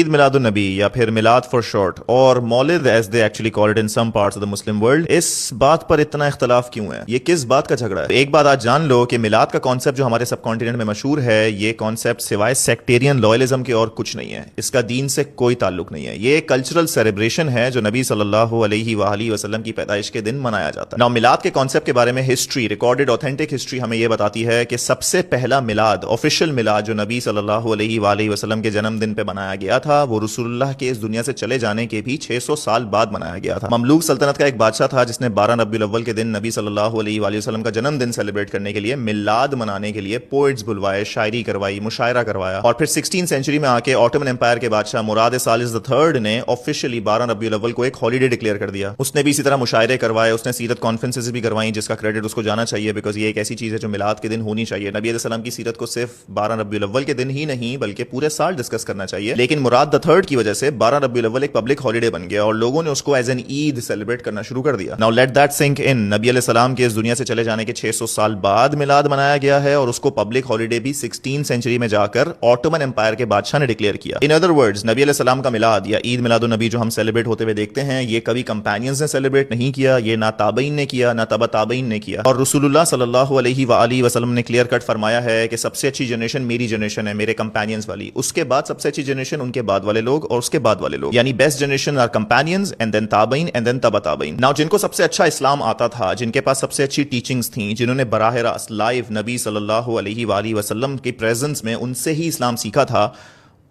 عید میلاد النبی یا پھر میلاد فار شارٹ اور Mawlid as they actually call it in some parts of the Muslim world, اس بات پر اتنا اختلاف کیوں ہے؟ یہ کس بات کا جھگڑا ہے؟ ایک بات آج جان لو کہ میلاد کا کانسیپٹ جو ہمارے سب کانٹیننٹ میں مشہور ہے، یہ کانسیپٹ سوائے سیکٹیرین لوئلزم کے اور کچھ نہیں ہے، اس کا دین سے کوئی تعلق نہیں ہے۔ یہ ایک کلچرل سیلیبریشن ہے جو نبی صلی اللہ علیہ وآلہ وسلم کی پیدائش کے دن منایا جاتا ہے۔ نا میلاد کے کانسیپٹ کے بارے میں ہسٹری، ریکارڈڈ اوتھینٹک ہسٹری ہمیں یہ بتاتی ہے کہ سب سے پہلا میلاد، آفیشیل میلاد جو نبی صلی اللہ علیہ وآلہ وسلم کے جنم دن پہ منایا گیا تھا، وہ رسول اللہ کے اس دنیا سے چلے جانے کے بھی 600 سال بعد منایا گیا تھا۔ مملوک سلطنت کا ایک بادشاہ تھا جس نے 12 ربیع الاول کے دن نبی صلی اللہ علیہ وآلہ وسلم کا جنم دن سیلیبریٹ کرنے کے لیے، میلاد منانے کے لیے پوئٹس بلوائے، شاعری کروائی، مشاعرہ کروایا، اور پھر 16 سینچری میں آ کے آٹومن امپائر کے بادشاہ مراد ثالث III نے آفیشیلی 12 ربیع الاول کو ایک ہالیڈے ڈکلیئر کر دیا۔ اس نے بھی اسی طرح مشاعرے کروائے، اس نے سیرت کانفرنسز بھی کروائیں جس کا کریڈٹ اس کو جانا چاہیے، بیکاز یہ ایک ایسی چیز ہے جو میلاد کے دن ہونی چاہیے۔ نبی علیہ السلام کی سیرت کو صرف 12 ربیع الاول کے دن ہی نہیں بلکہ پورے سال ڈسکس کرنا چاہیے، لیکن مراد III کی وجہ سے 12 ربیع الاول ایک پبلک ہالیڈے بن گیا اور لوگوں نے اس کو ایز این عید سیلیبریٹ کرنا شروع کر دیا۔ ناؤ لیٹ دیٹ سنک ان، نبی علیہ السلام کے اس دنیا سے چلے جانے کے 600 سال بعد میلاد منایا گیا ہے، اور اس کو پبلک ہالیڈے بھی 16 سینچری میں جا کر آٹومن امپائر کے بادشاہ نے ڈکلیئر کیا۔ ان ادر ورڈز، نبی علیہ السلام کا میلاد یا عید میلاد النبی جو ہم سیلیبریٹ ہوتے ہوئے دیکھتے ہیں، یہ کبھی کمپینینز نے سیلیبریٹ نہیں کیا، یہ نہ تابعین نے کیا، نہ تبع تابعین نے کیا، اور رسول اللہ صلی اللہ علیہ وآلہ وسلم نے کلیئر کٹ فرمایا ہے کہ سب سے اچھی جنریشن میری جنریشن ہے، میرے کمپینینز والی، اس کے بعد سب سے اچھی جنریشن ان کے بعد والے لوگ، اور اس کے بعد والے لوگ، یعنی best generation are companions and then تابعین اینڈ دین تبع تابعین۔ ناؤ جن کو سب سے اچھا اسلام آتا تھا، جن کے پاس سب سے اچھی ٹیچنگز تھیں، جنہوں نے براہ راست لائیو نبی صلی اللہ علیہ وآلہ وسلم کی پریزنس میں ان سے ہی اسلام سیکھا تھا،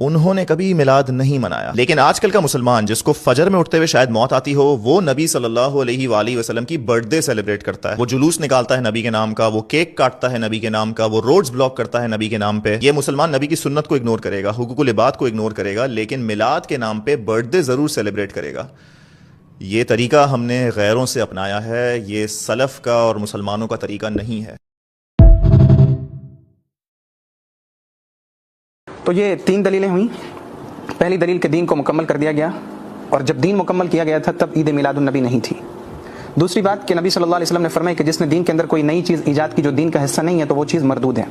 انہوں نے کبھی میلاد نہیں منایا۔ لیکن آج کل کا مسلمان جس کو فجر میں اٹھتے ہوئے شاید موت آتی ہو، وہ نبی صلی اللہ علیہ وآلہ وسلم کی برتھ ڈے سیلیبریٹ کرتا ہے، وہ جلوس نکالتا ہے نبی کے نام کا، وہ کیک کاٹتا ہے نبی کے نام کا، وہ روڈز بلاک کرتا ہے نبی کے نام پہ۔ یہ مسلمان نبی کی سنت کو اگنور کرے گا، حقوق العباد کو اگنور کرے گا، لیکن میلاد کے نام پہ برتھ ڈے ضرور سیلیبریٹ کرے گا۔ یہ طریقہ ہم نے غیروں سے اپنایا ہے، یہ سلف کا اور مسلمانوں کا طریقہ نہیں ہے۔ تو یہ 3 دلیلیں ہوئیں۔ پہلی دلیل کہ دین کو مکمل کر دیا گیا، اور جب دین مکمل کیا گیا تھا تب عید میلاد النبی نہیں تھی۔ دوسری بات کہ نبی صلی اللہ علیہ وسلم نے فرمایا کہ جس نے دین کے اندر کوئی نئی چیز ایجاد کی جو دین کا حصہ نہیں ہے تو وہ چیز مردود ہے۔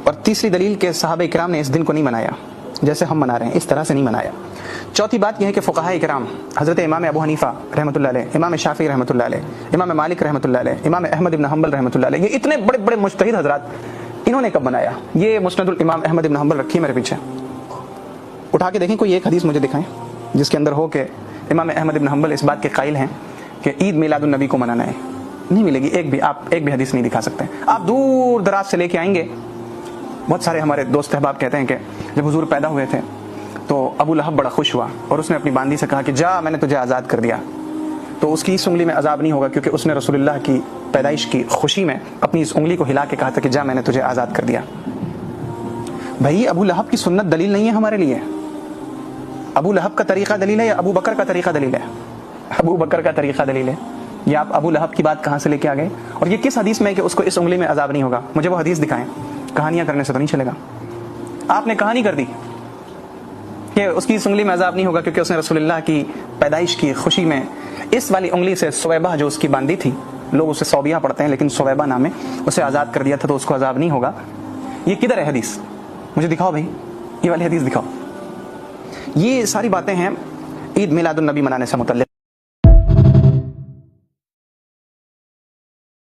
اور تیسری دلیل کہ صحابہ کرام نے اس دن کو نہیں منایا جیسے ہم منا رہے ہیں، اس طرح سے نہیں منایا۔ چوتھی بات یہ ہے کہ فقہاء کرام حضرت امام ابو حنیفہ رحمۃ اللہ علیہ، امام شافعی رحمۃ اللہ علیہ، امام مالک رحمۃ اللہ علیہ، امام احمد بن حنبل رحمۃ اللہ علیہ، یہ اتنے بڑے بڑے مجتہد حضرات، انہوں نے کب منایا؟ یہ مسند الامام احمد بن حنبل رکھی میرے پیچھے، اٹھا کے دیکھیں کوئی ایک حدیث مجھے دکھائیں جس کے اندر ہو کہ امام احمد بن حنبل اس بات کے قائل ہیں کہ عید میلاد النبی کو منانا ہے۔ نہیں ملے گی، آپ ایک بھی حدیث نہیں دکھا سکتے۔ آپ دور دراز سے لے کے آئیں گے۔ بہت سارے ہمارے دوست احباب کہتے ہیں کہ جب حضور پیدا ہوئے تھے تو ابو لہب بڑا خوش ہوا اور اس نے اپنی باندی سے کہا کہ جا، میں نے تجھے آزاد کر دیا، تو اس کی اس انگلی میں عذاب نہیں ہوگا کیونکہ اس نے رسول اللہ کی پیدائش کی خوشی میں اپنی اس انگلی کو ہلا کے کہا تھا کہ جا، میں نے تجھے آزاد کر دیا۔ بھائی ابو لہب کی سنت دلیل نہیں ہے ہمارے لیے۔ ابو لہب کا طریقہ دلیل ہے یا ابو بکر کا طریقہ دلیل ہے؟ ابو بکر کا طریقہ دلیل ہے۔ یا آپ ابو لہب کی بات کہاں سے لے کے آ گئے؟ اور یہ کس حدیث میں ہے کہ اس کو اس انگلی میں عذاب نہیں ہوگا؟ مجھے وہ حدیث دکھائیں۔ کہانیاں کرنے سے تو نہیں چلے گا۔ آپ نے کہانی کر دی کہ اس کی اس انگلی میں عذاب نہیں ہوگا کیونکہ اس نے رسول اللہ کی پیدائش کی خوشی میں اس والی انگلی سے سویبہ جو اس کی باندھی تھی، لوگ اسے صوبیہ پڑھتے ہیں لیکن سویبہ نام ہے، اسے آزاد کر دیا تھا تو اس کو عذاب نہیں ہوگا۔ یہ کدھر ہے حدیث؟ مجھے دکھاؤ بھائی، یہ والی حدیث دکھاؤ۔ یہ ساری باتیں ہیں عید میلاد النبی منانے سے متعلق۔